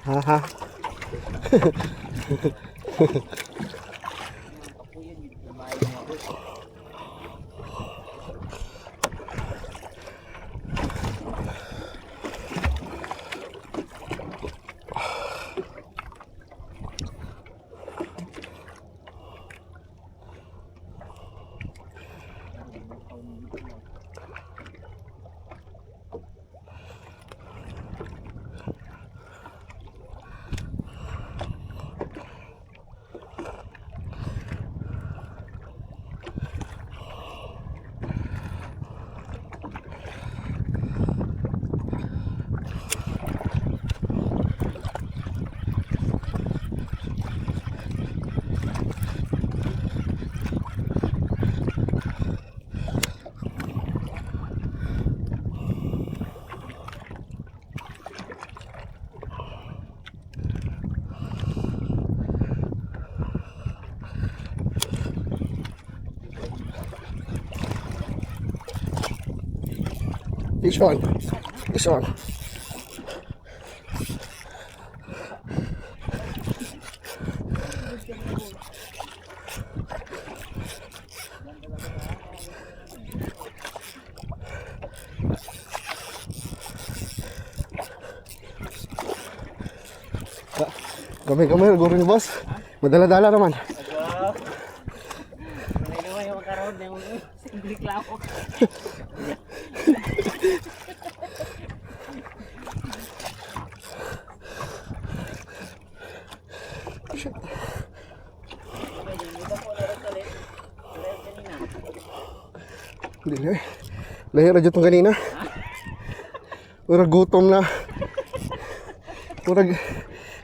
Haha. This one. This one. Gamay-gamay, guro ni boss. Madala-dala naman. May naman yung karoon yung simple klamo. Hindi na eh. Lahir na dyan kanina. Pura gutom na. Pura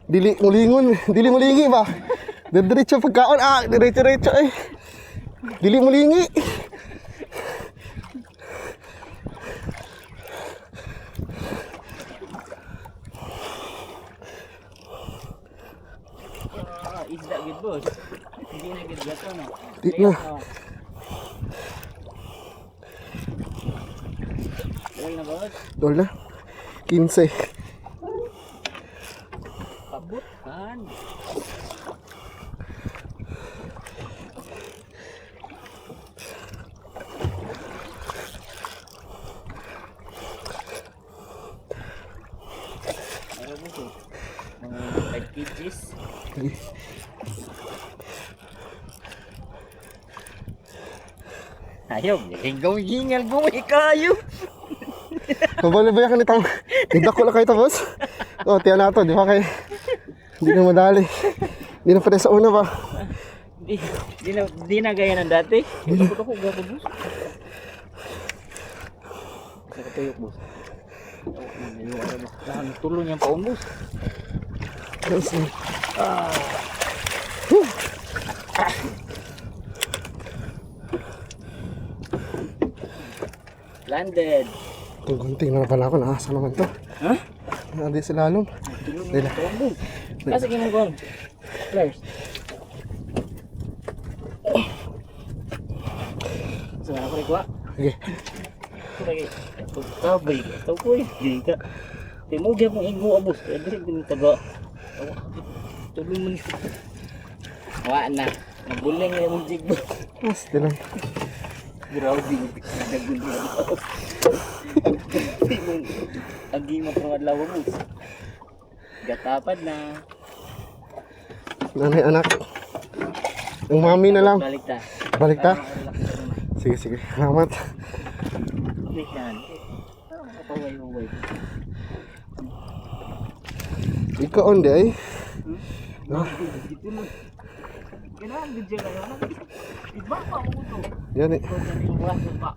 dili mulingon. Dili mulingi ba? Diretso pagkaon. Ah, diretso eh. Dili mulingi. Isda gid boss. Hindi na gid gato no. Di na. Dol na boss. Dol na. 15. Pabot kan. Ano mo to? Mga 5 kgs. Ayaw, hingal gawin kayo. Mabali ba yan itong nagdako lang kayo ito boss? O, tiyan na ito, di ba kayo? Hindi na madali. Hindi na pwede sa una ba? Di na gaya ng dati. Ako gago boss. Sa katuyok boss. Lahan tulong yung paon boss. Landed. Itong gunting na pala ako, naasa naman to. Ha? Hindi sila alam. Tulong yung paon boss. Kasi ginagawa. Players. Saan ako nagwa? Sige. Ito lagi. Pagkabay ka. Ito ko eh. Di ka. Timugya mong ingo abos. Kaya direk din taga. Tuloy mo nito. Wala na. Nabuling na yung jigbo. Mas, di lang. Grabe. Naguling na ako. Agi mo pang adlaw mo. Gatapad na. Nanay anak. Yung mami na lang. Balik ta. Balik ta? Sige, sige. Salamat. Balik na. Parang makapaway-uway. Ikaw on di ay. Dito mo. Kailangan din siya ngayon. Iba pa ako ito. Yan eh. Ito ganyan yung braso pa.